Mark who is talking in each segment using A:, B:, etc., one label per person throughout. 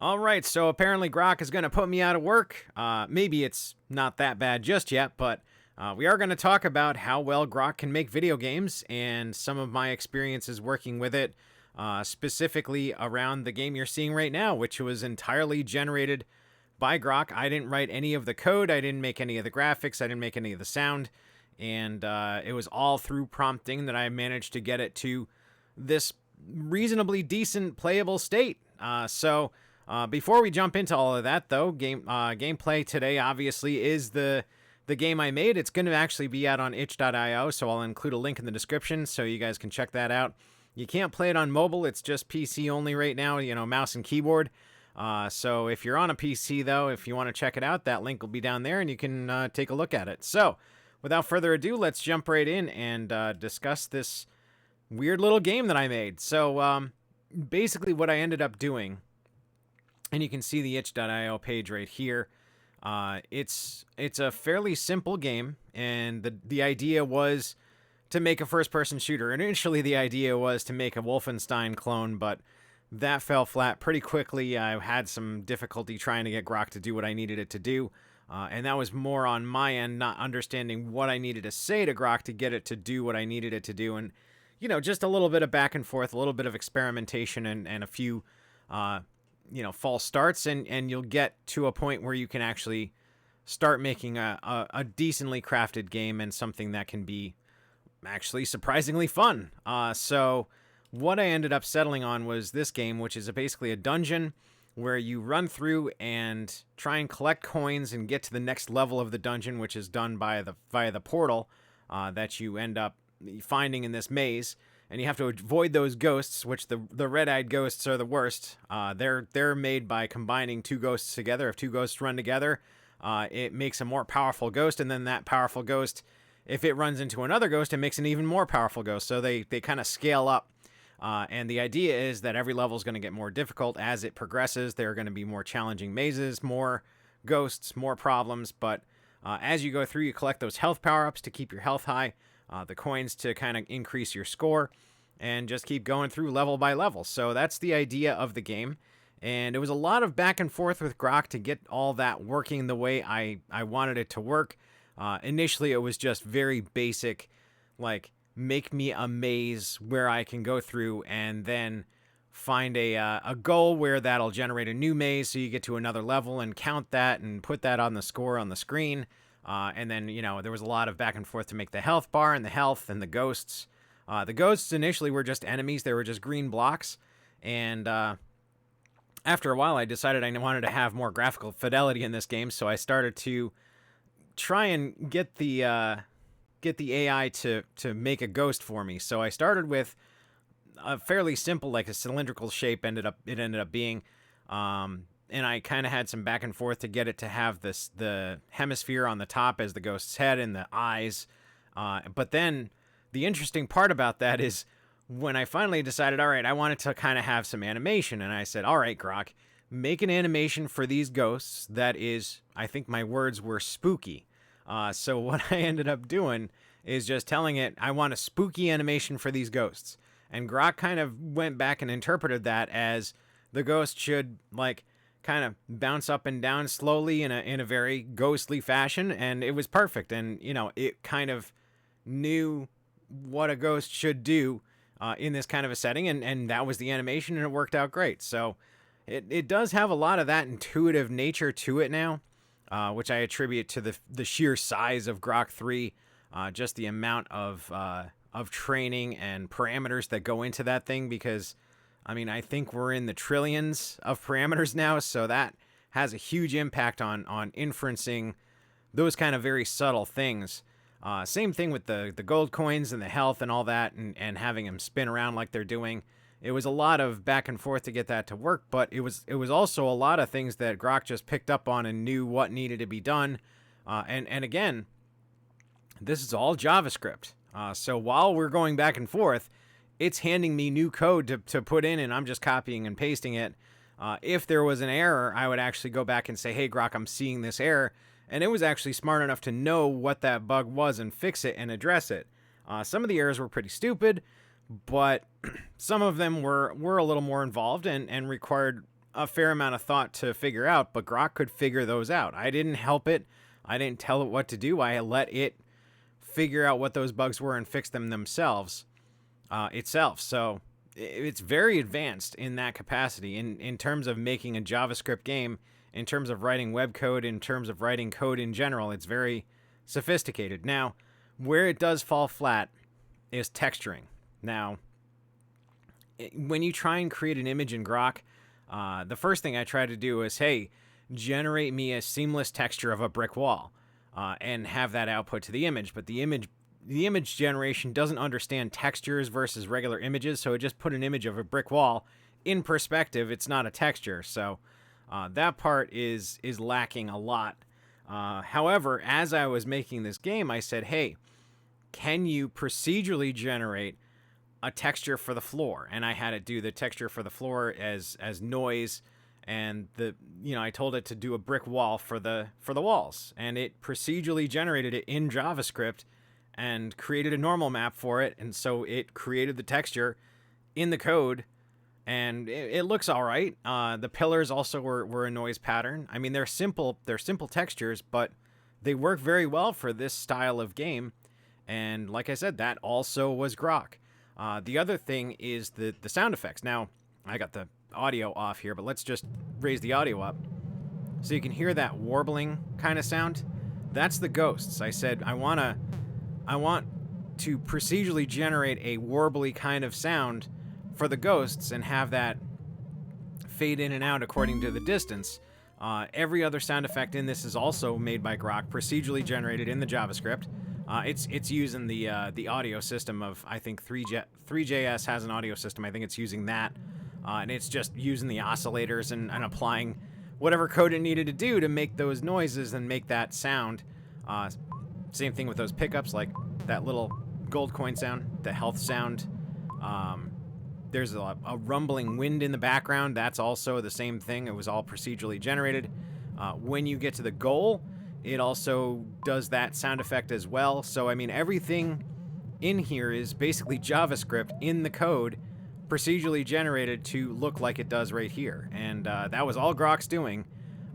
A: All right, so apparently Grok is going to put me out of work. Maybe it's not that bad just yet, but we are going to talk about how well Grok can make video games and some of my experiences working with it, specifically around the game you're seeing right now, which was entirely generated by Grok. I didn't write any of the code, I didn't make any of the graphics, I didn't make any of the sound, and it was all through prompting that I managed to get it to this reasonably decent playable state. Before we jump into all of that, though, gameplay today obviously is the game I made. It's going to actually be out on itch.io, so I'll include a link in the description so you guys can check that out. You can't play it on mobile. It's just PC only right now, mouse and keyboard. So if you're on a PC, though, if you want to check it out, that link will be down there and you can take a look at it. So without further ado, let's jump right in and discuss this weird little game that I made. So basically what I ended up doing, and you can see the itch.io page right here. It's a fairly simple game, and the idea was to make a first-person shooter. Initially, the idea was to make a Wolfenstein clone, but that fell flat pretty quickly. I had some difficulty trying to get Grok to do what I needed it to do, and that was more on my end, not understanding what I needed to say to Grok to get it to do what I needed it to do, and just a little bit of back and forth, a little bit of experimentation, and a few false starts, and you'll get to a point where you can actually start making a decently crafted game and something that can be actually surprisingly fun. So what I ended up settling on was this game, which is basically a dungeon where you run through and try and collect coins and get to the next level of the dungeon, which is done via the portal that you end up finding in this maze. And you have to avoid those ghosts, which the red-eyed ghosts are the worst. They're made by combining two ghosts together. If two ghosts run together, it makes a more powerful ghost, and then that powerful ghost, if it runs into another ghost, it makes an even more powerful ghost. So they kind of scale up. And the idea is that every level is going to get more difficult as it progresses. There are going to be more challenging mazes, more ghosts, more problems. But as you go through, you collect those health power-ups to keep your health high. The coins to kind of increase your score, and just keep going through level by level. So that's the idea of the game, and it was a lot of back and forth with Grok to get all that working the way I wanted it to work. Initially, it was just very basic, like make me a maze where I can go through and then find a goal where that'll generate a new maze, so you get to another level and count that and put that on the score on the screen. And then, there was a lot of back and forth to make the health bar and the health and the ghosts. The ghosts initially were just enemies. They were just green blocks. And after a while, I decided I wanted to have more graphical fidelity in this game. So I started to try and get the AI to make a ghost for me. So I started with a fairly simple, like a cylindrical shape it ended up being. And I kind of had some back and forth to get it to have the hemisphere on the top as the ghost's head and the eyes. But then the interesting part about that is when I finally decided, all right, I wanted to kind of have some animation. And I said, all right, Grok, make an animation for these ghosts that is, I think my words were spooky. So what I ended up doing is just telling it, I want a spooky animation for these ghosts. And Grok kind of went back and interpreted that as the ghost should, like, kind of bounce up and down slowly in a very ghostly fashion, and it was perfect. And it kind of knew what a ghost should do in this kind of a setting, and that was the animation, and it worked out great. So it does have a lot of that intuitive nature to it now, which I attribute to the sheer size of Grok 3, just the amount of training and parameters that go into that thing, because I think we're in the trillions of parameters now, so that has a huge impact on inferencing those kind of very subtle things. Same thing with the gold coins and the health and all that, and having them spin around like they're doing. It was a lot of back and forth to get that to work, but it was also a lot of things that Grok just picked up on and knew what needed to be done. And again, this is all JavaScript. So while we're going back and forth, it's handing me new code to put in, and I'm just copying and pasting it. If there was an error, I would actually go back and say, hey, Grok, I'm seeing this error. And it was actually smart enough to know what that bug was and fix it and address it. Some of the errors were pretty stupid, but some of them were a little more involved and required a fair amount of thought to figure out, but Grok could figure those out. I didn't help it. I didn't tell it what to do. I let it figure out what those bugs were and fix them themselves itself. So it's very advanced in that capacity in terms of making a JavaScript game, in terms of writing web code, in terms of writing code in general. It's very sophisticated. Now, where it does fall flat is texturing. Now, when you try and create an image in Grok, the first thing I try to do is, hey, generate me a seamless texture of a brick wall, and have that output to the image. But the image generation doesn't understand textures versus regular images, so it just put an image of a brick wall in perspective. It's not a texture, so that part is lacking a lot. However, as I was making this game, I said, hey, can you procedurally generate a texture for the floor? And I had it do the texture for the floor as noise, and I told it to do a brick wall for the walls, and it procedurally generated it in JavaScript and created a normal map for it. And so it created the texture in the code, and it looks all right. The pillars also were a noise pattern. I mean, they're simple textures, but they work very well for this style of game. And like I said, that also was Grok. The other thing is the sound effects. Now, I got the audio off here, but let's just raise the audio up so you can hear that warbling kind of sound. That's the ghosts. I said I want to procedurally generate a warbly kind of sound for the ghosts and have that fade in and out according to the distance. Every other sound effect in this is also made by Grok, procedurally generated in the JavaScript. It's using the audio system of, I think 3JS has an audio system. I think it's using that, and it's just using the oscillators and applying whatever code it needed to do to make those noises and make that sound. Same thing with those pickups, like that little gold coin sound, the health sound. There's a rumbling wind in the background. That's also the same thing. It was all procedurally generated. When you get to the goal, it also does that sound effect as well. So, I mean, everything in here is basically JavaScript in the code, procedurally generated to look like it does right here. And that was all Grok's doing.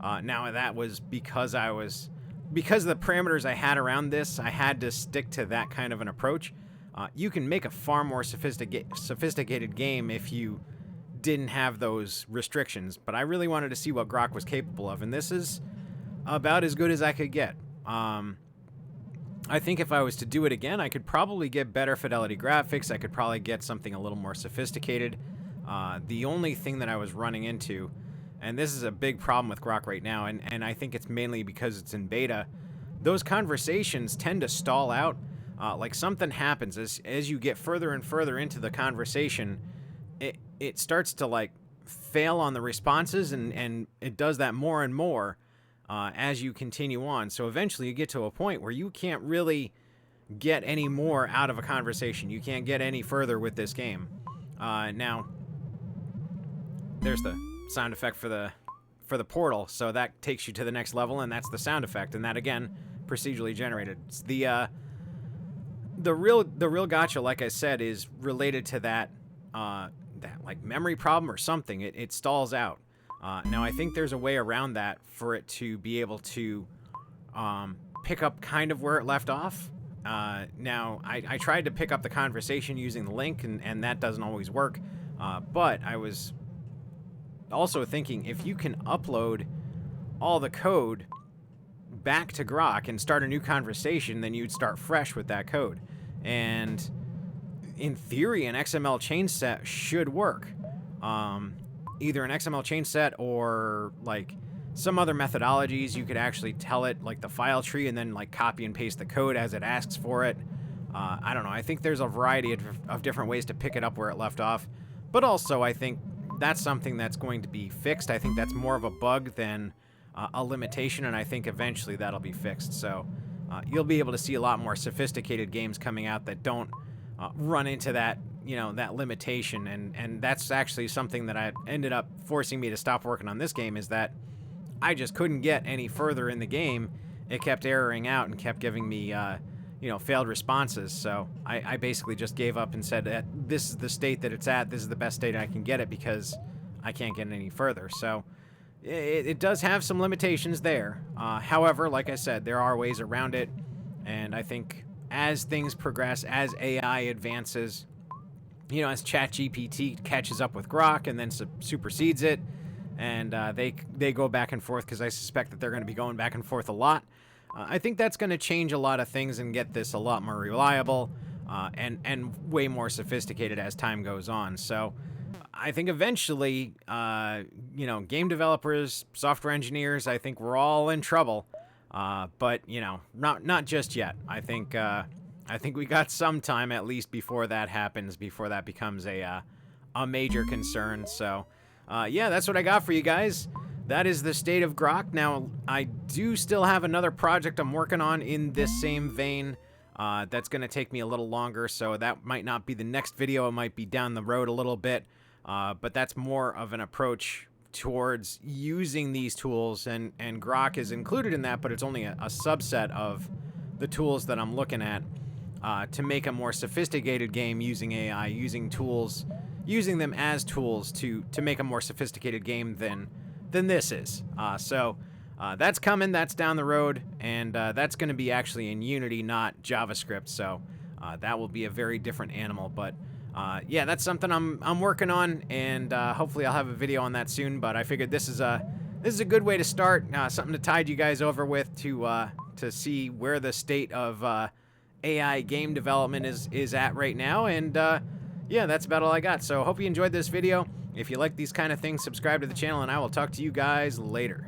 A: Now, that was because of the parameters I had around this, I had to stick to that kind of an approach. You can make a far more sophisticated game if you didn't have those restrictions, but I really wanted to see what Grok was capable of, and this is about as good as I could get. I think if I was to do it again, I could probably get better fidelity graphics. I could probably get something a little more sophisticated. The only thing that I was running into, and this is a big problem with Grok right now, and I think it's mainly because it's in beta, those conversations tend to stall out. Like something happens as you get further and further into the conversation, it starts to like fail on the responses, and it does that more and more as you continue on. So eventually you get to a point where you can't really get any more out of a conversation. You can't get any further with this game. Now, there's the sound effect for the portal, so that takes you to the next level, and that's the sound effect, and that again procedurally generated. It's the real gotcha, like I said, is related to that like memory problem or something. It stalls out. Now I think there's a way around that for it to be able to pick up kind of where it left off. Now I tried to pick up the conversation using the link, and that doesn't always work. But I was also thinking, if you can upload all the code back to Grok and start a new conversation, then you'd start fresh with that code. And in theory, an XML chain set should work. Either an XML chain set or like some other methodologies. You could actually tell it like the file tree and then like copy and paste the code as it asks for it. I don't know. I think there's a variety of different ways to pick it up where it left off. But also, I think that's something that's going to be fixed. I think that's more of a bug than a limitation, and I think eventually that'll be fixed. So you'll be able to see a lot more sophisticated games coming out that don't run into that, that limitation. And that's actually something that I ended up forcing me to stop working on this game, is that I just couldn't get any further in the game. It kept erroring out and kept giving me, failed responses. So I basically just gave up and said that this is the state that it's at. This is the best state I can get it, because I can't get any further. So it does have some limitations there. However, like I said, there are ways around it, and I think as things progress, as AI advances, you know, as ChatGPT catches up with Grok and then supersedes it, and they go back and forth, because I suspect that they're going to be going back and forth a lot. I think that's going to change a lot of things and get this a lot more reliable and way more sophisticated as time goes on. So I think eventually, you know, game developers, software engineers, I think we're all in trouble. But you know, not just yet. I think we got some time at least before that happens, before that becomes a major concern. So, yeah, that's what I got for you guys. That is the state of Grok. Now, I do still have another project I'm working on in this same vein. That's going to take me a little longer, so that might not be the next video. It might be down the road a little bit. But that's more of an approach towards using these tools, and Grok is included in that, but it's only a subset of the tools that I'm looking at to make a more sophisticated game using AI, using tools, using them as tools to make a more sophisticated game than this is. So that's coming, that's down the road, and that's going to be actually in Unity, not JavaScript. So that will be a very different animal, but yeah, that's something I'm working on, and hopefully I'll have a video on that soon. But I figured this is a good way to start, something to tide you guys over with, to see where the state of AI game development is at right now. And yeah, that's about all I got. So hope you enjoyed this video. If you like these kind of things, subscribe to the channel, and I will talk to you guys later.